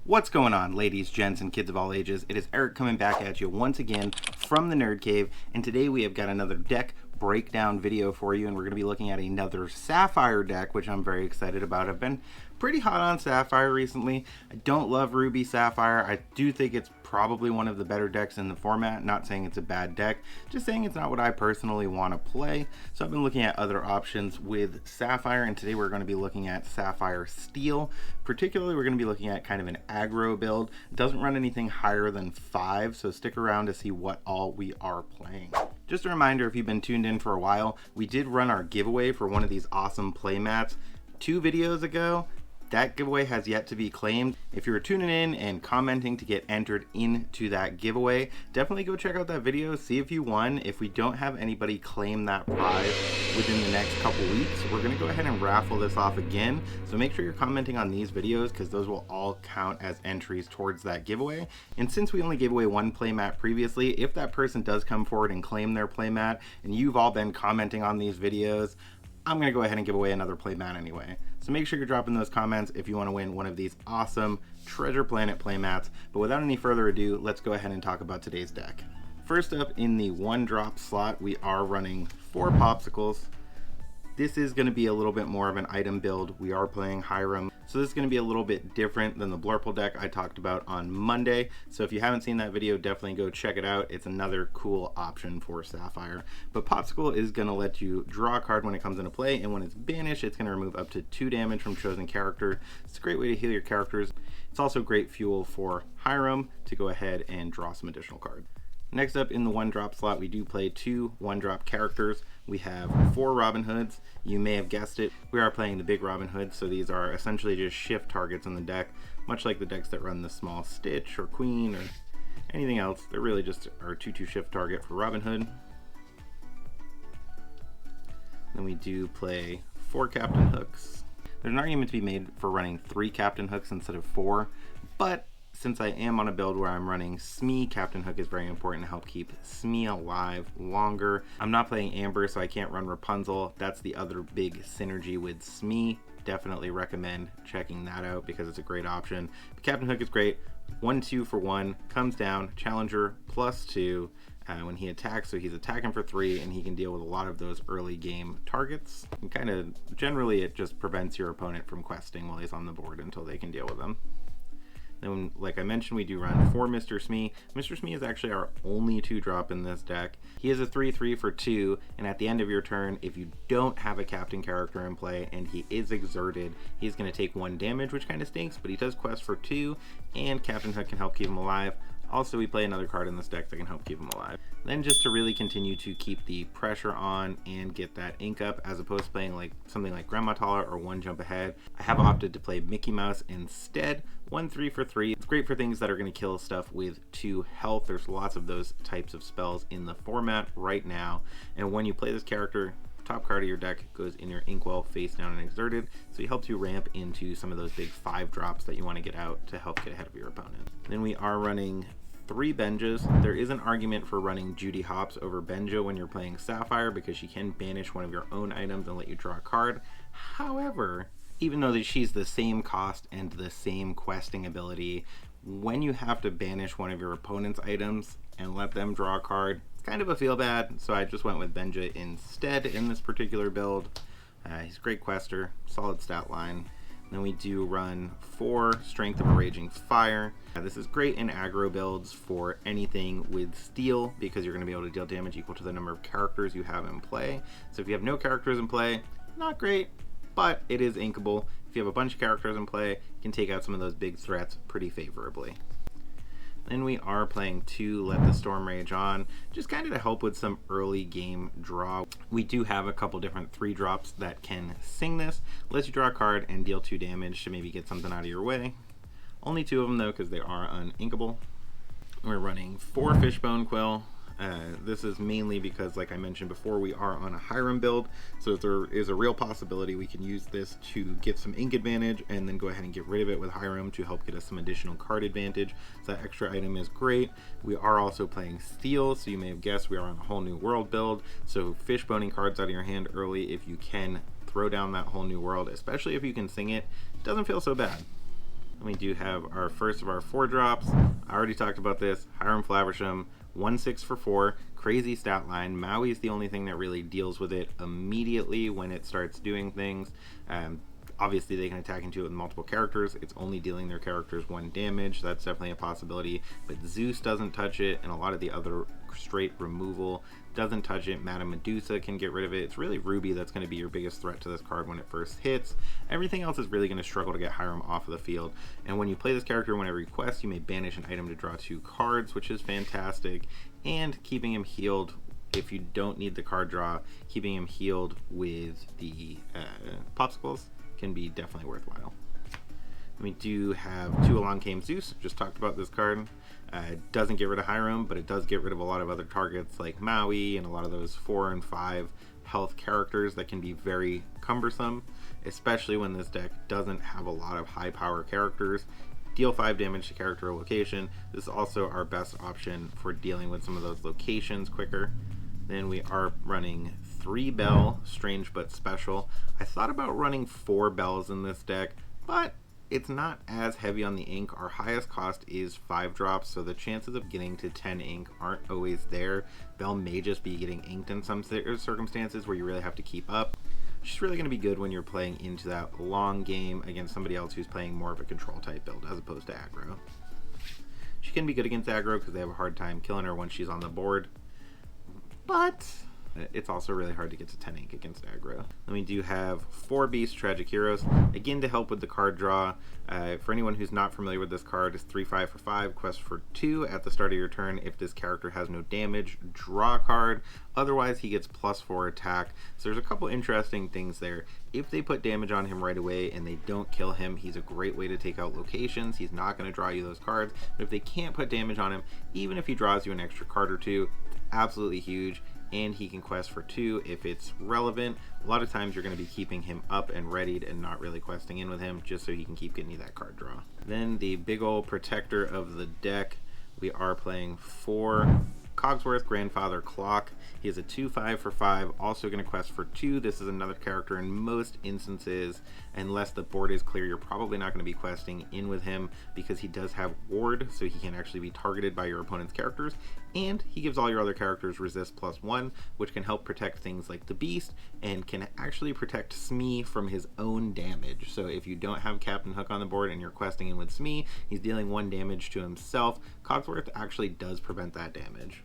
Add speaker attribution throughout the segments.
Speaker 1: What's going on, ladies, gents, and kids of all ages? It is Eric coming back at you once again from the Nerd Cave, and today we have got another deck breakdown video for you, and we're going to be looking at another Sapphire deck, which I'm very excited about. I've been pretty hot on Sapphire recently. I don't love Ruby Sapphire. I do think it's probably one of the better decks in the format. Not saying it's a bad deck, just saying it's not what I personally want to play. So I've been looking at other options with Sapphire, and today we're going to be looking at Sapphire Steel. Particularly, we're going to be looking at kind of an aggro build. It doesn't run anything higher than 5, so stick around to see what all we are playing. Just a reminder, if you've been tuned in for a while, we did run our giveaway for one of these awesome playmats 2 videos ago. That giveaway has yet to be claimed. If you're tuning in and commenting to get entered into that giveaway, definitely go check out that video, see if you won. If we don't have anybody claim that prize within the next couple weeks, we're gonna go ahead and raffle this off again. So make sure you're commenting on these videos because those will all count as entries towards that giveaway. And since we only gave away 1 playmat previously, if that person does come forward and claim their playmat and you've all been commenting on these videos, I'm gonna go ahead and give away another playmat anyway. So make sure you're dropping those comments if you want to win one of these awesome Treasure Planet playmats. But without any further ado, let's go ahead and talk about today's deck. First up, in the 1-drop slot, we are running 4 popsicles. This is going to be a little bit more of an item build. We are playing Hiram, so this is going to be a little bit different than the Blurple deck I talked about on Monday. So if you haven't seen that video, definitely go check it out. It's another cool option for Sapphire. But Popsicle is going to let you draw a card when it comes into play, and when it's banished, it's going to remove up to 2 damage from chosen character. It's a great way to heal your characters. It's also great fuel for Hiram to go ahead and draw some additional cards. Next up, in the 1-drop slot, we do play 2 1-drop characters. We have 4 Robin Hoods. You may have guessed it, we are playing the big Robin Hood, so these are essentially just shift targets in the deck, much like the decks that run the small Stitch or Queen or anything else. They're really just our 2/2 shift target for Robin Hood. Then we do play 4 Captain Hooks. There's an argument to be made for running 3 Captain Hooks instead of 4, but since I am on a build where I'm running Smee, Captain Hook is very important to help keep Smee alive longer. I'm not playing Amber, so I can't run Rapunzel. That's the other big synergy with Smee. Definitely recommend checking that out because it's a great option. But Captain Hook is great. 1/2 for 1, comes down, Challenger +2 when he attacks, so he's attacking for 3, and he can deal with a lot of those early game targets. And kind of generally it just prevents your opponent from questing while he's on the board until they can deal with them. Then, like I mentioned, we do run 4 Mr. Smee. Mr. Smee is actually our only 2-drop in this deck. He is a 3/3 for 2, and at the end of your turn, if you don't have a captain character in play and he is exerted, he's going to take 1 damage, which kind of stinks, but he does quest for 2, and Captain Hook can help keep him alive. Also, we play another card in this deck that can help keep him alive. Then, just to really continue to keep the pressure on and get that ink up, as opposed to playing like something like Grandma Tala or 1 Jump Ahead, I have opted to play Mickey Mouse instead. 1/3 for 3. It's great for things that are going to kill stuff with 2 health. There's lots of those types of spells in the format right now. And when you play this character, top card of your deck goes in your Inkwell face down and exerted, so he helps you ramp into some of those big 5 drops that you want to get out to help get ahead of your opponent. Then we are running 3 Benjas. There is an argument for running Judy Hopps over Benja when you're playing Sapphire because she can banish one of your own items and let you draw a card. However, even though she's the same cost and the same questing ability, when you have to banish one of your opponent's items and let them draw a card, it's kind of a feel bad, so I just went with Benja instead in this particular build. He's a great quester, solid stat line. Then we do run 4 Strength of a Raging Fire. This is great in aggro builds for anything with steel because you're going to be able to deal damage equal to the number of characters you have in play. So if you have no characters in play, not great, but it is inkable. If you have a bunch of characters in play, you can take out some of those big threats pretty favorably. Then we are playing 2 Let the Storm Rage On, just kind of to help with some early game draw. We do have a couple different 3-drops that can sing this. Lets you draw a card and deal 2 damage to maybe get something out of your way. Only 2 of them though because they are uninkable. We're running 4 Fishbone Quill. This is mainly because, like I mentioned before, we are on a Hiram build, so there is a real possibility we can use this to get some ink advantage and then go ahead and get rid of it with Hiram to help get us some additional card advantage. So that extra item is great. We are also playing Steel, so you may have guessed we are on a whole new world build, so fishboning cards out of your hand early if you can throw down that whole new world, especially if you can sing it, doesn't feel so bad. We do have our first of our 4-drops. I already talked about this. Hiram Flaversham, 1/6 for 4. Crazy stat line. Maui is the only thing that really deals with it immediately when it starts doing things. Obviously, they can attack into it with multiple characters. It's only dealing their characters 1 damage. That's definitely a possibility. But Zeus doesn't touch it, and a lot of the other straight removal doesn't touch it. Madame Medusa can get rid of it. It's really Ruby that's going to be your biggest threat to this card when it first hits. Everything else is really going to struggle to get Hiram off of the field. And when you play this character, whenever you quest, you may banish an item to draw 2 cards, which is fantastic. And keeping him healed, if you don't need the card draw, keeping him healed with the popsicles can be definitely worthwhile. We do have 2 Along Came Zeus. Just talked about this card. It doesn't get rid of Hiram, but it does get rid of a lot of other targets like Maui and a lot of those 4 and 5 health characters that can be very cumbersome, especially when this deck doesn't have a lot of high power characters. Deal 5 damage to character or location. This is also our best option for dealing with some of those locations quicker. Then we are running 3 Bell, Strange but Special. I thought about running 4 Bells in this deck, but it's not as heavy on the ink. Our highest cost is 5 drops, so the chances of getting to 10 ink aren't always there. Bell may just be getting inked in some circumstances where you really have to keep up. She's really going to be good when you're playing into that long game against somebody else who's playing more of a control type build as opposed to aggro. She can be good against aggro because they have a hard time killing her once she's on the board, but it's also really hard to get to 10 ink against aggro. Then we do have 4 Beast Tragic Heroes, again to help with the card draw. For anyone who's not familiar with this card, it's 3/5 for 5, quest for 2 at the start of your turn. If this character has no damage, draw a card. Otherwise, he gets +4 attack. So there's a couple interesting things there. If they put damage on him right away and they don't kill him, he's a great way to take out locations. He's not going to draw you those cards. But if they can't put damage on him, even if he draws you an extra card or 2, it's absolutely huge. And he can quest for 2 if it's relevant. A lot of times you're going to be keeping him up and readied and not really questing in with him just so he can keep getting you that card draw. Then the big old protector of the deck, we are playing 4 Cogsworth Grandfather Clock. He is a 2/5 for 5, also going to quest for 2. This is another character in most instances, unless the board is clear, you're probably not going to be questing in with him because he does have ward, so he can actually be targeted by your opponent's characters, and he gives all your other characters resist +1, which can help protect things like the Beast and can actually protect Smee from his own damage. So if you don't have Captain Hook on the board and you're questing in with Smee, he's dealing 1 damage to himself. Cogsworth actually does prevent that damage.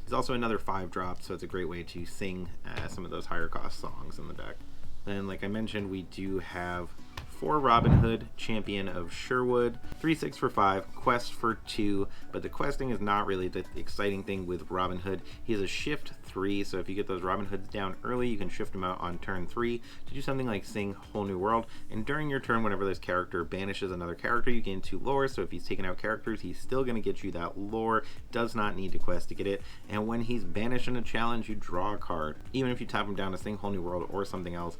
Speaker 1: He's also another 5-drop, so it's a great way to sing some of those higher cost songs in the deck. Then, like I mentioned, we do have 4 Robin Hood, Champion of Sherwood, 3/6 for 5, quest for 2, but the questing is not really the exciting thing with Robin Hood. He has a shift 3, so if you get those Robin Hoods down early, you can shift them out on turn 3 to do something like sing Whole New World, and during your turn, whenever this character banishes another character, you gain 2 lore, so if he's taking out characters, he's still going to get you that lore, does not need to quest to get it, and when he's banished in a challenge, you draw a card. Even if you tap him down to sing Whole New World or something else,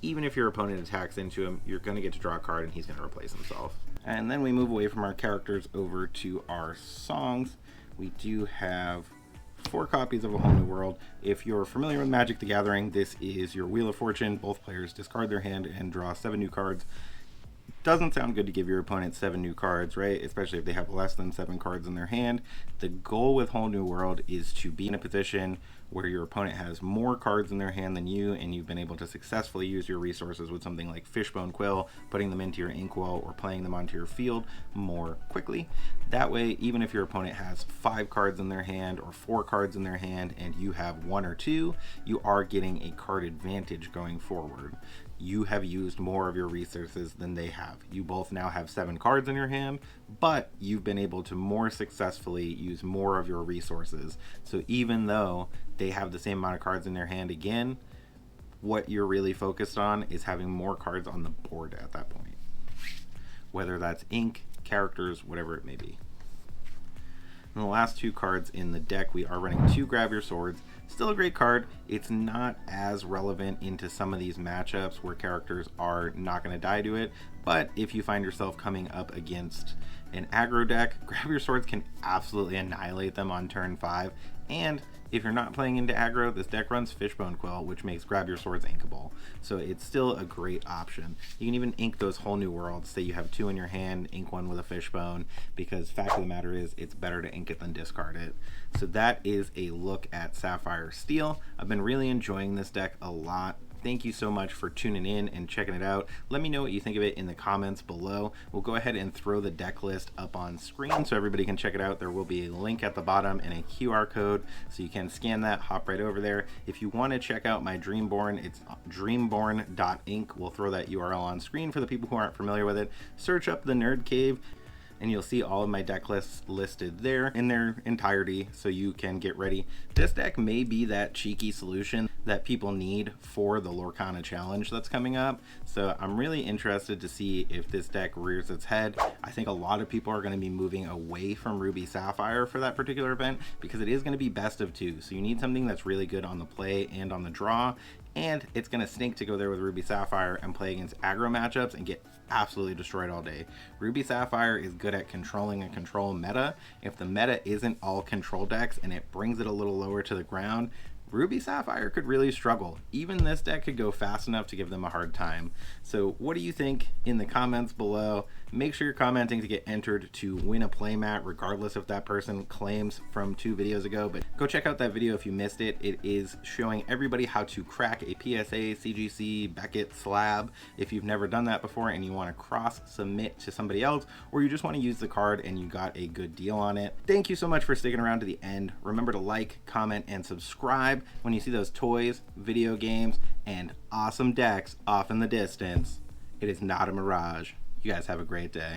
Speaker 1: even if your opponent attacks into him, you're going to get to draw a card and he's going to replace himself. And then we move away from our characters over to our songs. We do have 4 copies of A Whole New World. If you're familiar with Magic the Gathering, this is your Wheel of Fortune. Both players discard their hand and draw 7 new cards. Doesn't sound good to give your opponent 7 new cards, right? Especially if they have less than 7 cards in their hand. The goal with Whole New World is to be in a position where your opponent has more cards in their hand than you, and you've been able to successfully use your resources with something like Fishbone Quill, putting them into your inkwell, or playing them onto your field more quickly. That way, even if your opponent has 5 cards in their hand or 4 cards in their hand and you have 1 or 2, you are getting a card advantage going forward. You have used more of your resources than they have. You both now have 7 cards in your hand, but you've been able to more successfully use more of your resources. So even though they have the same amount of cards in their hand again, what you're really focused on is having more cards on the board at that point. Whether that's ink, characters, whatever it may be. And the last 2 cards in the deck, we are running 2 Grab Your Swords. Still a great card. It's not as relevant into some of these matchups where characters are not going to die to it, but if you find yourself coming up against an aggro deck, Grab Your Swords can absolutely annihilate them on turn 5. And if you're not playing into aggro, this deck runs Fishbone Quill, which makes Grab Your Swords inkable. So it's still a great option. You can even ink those whole new worlds. Say you have 2 in your hand, ink 1 with a Fishbone, because fact of the matter is, it's better to ink it than discard it. So that is a look at Sapphire Steel. I've been really enjoying this deck a lot. Thank you so much for tuning in and checking it out. Let me know what you think of it in the comments below. We'll go ahead and throw the deck list up on screen so everybody can check it out. There will be a link at the bottom and a QR code, so you can scan that, hop right over there. If you want to check out my Dreamborn, it's dreamborn.ink. We'll throw that URL on screen for the people who aren't familiar with it. Search up the Nerd Cave, and you'll see all of my deck lists listed there in their entirety, so you can get ready. This deck may be that cheeky solution that people need for the Lorcana challenge that's coming up, so I'm really interested to see if this deck rears its head. I think a lot of people are going to be moving away from Ruby Sapphire for that particular event, because it is going to be best of 2, so you need something that's really good on the play and on the draw, and it's going to stink to go there with Ruby Sapphire and play against aggro matchups and get absolutely destroyed all day. Ruby Sapphire is good at controlling a control meta. If the meta isn't all control decks and it brings it a little lower to the ground, Ruby Sapphire could really struggle. Even this deck could go fast enough to give them a hard time. So what do you think in the comments below? Make sure you're commenting to get entered to win a playmat, regardless if that person claims from 2 videos ago. But go check out that video if you missed it. It is showing everybody how to crack a PSA, CGC, Beckett, Slab. If you've never done that before and you want to cross submit to somebody else, or you just want to use the card and you got a good deal on it. Thank you so much for sticking around to the end. Remember to like, comment, and subscribe when you see those toys, video games, and awesome decks off in the distance. It is not a mirage. You guys have a great day.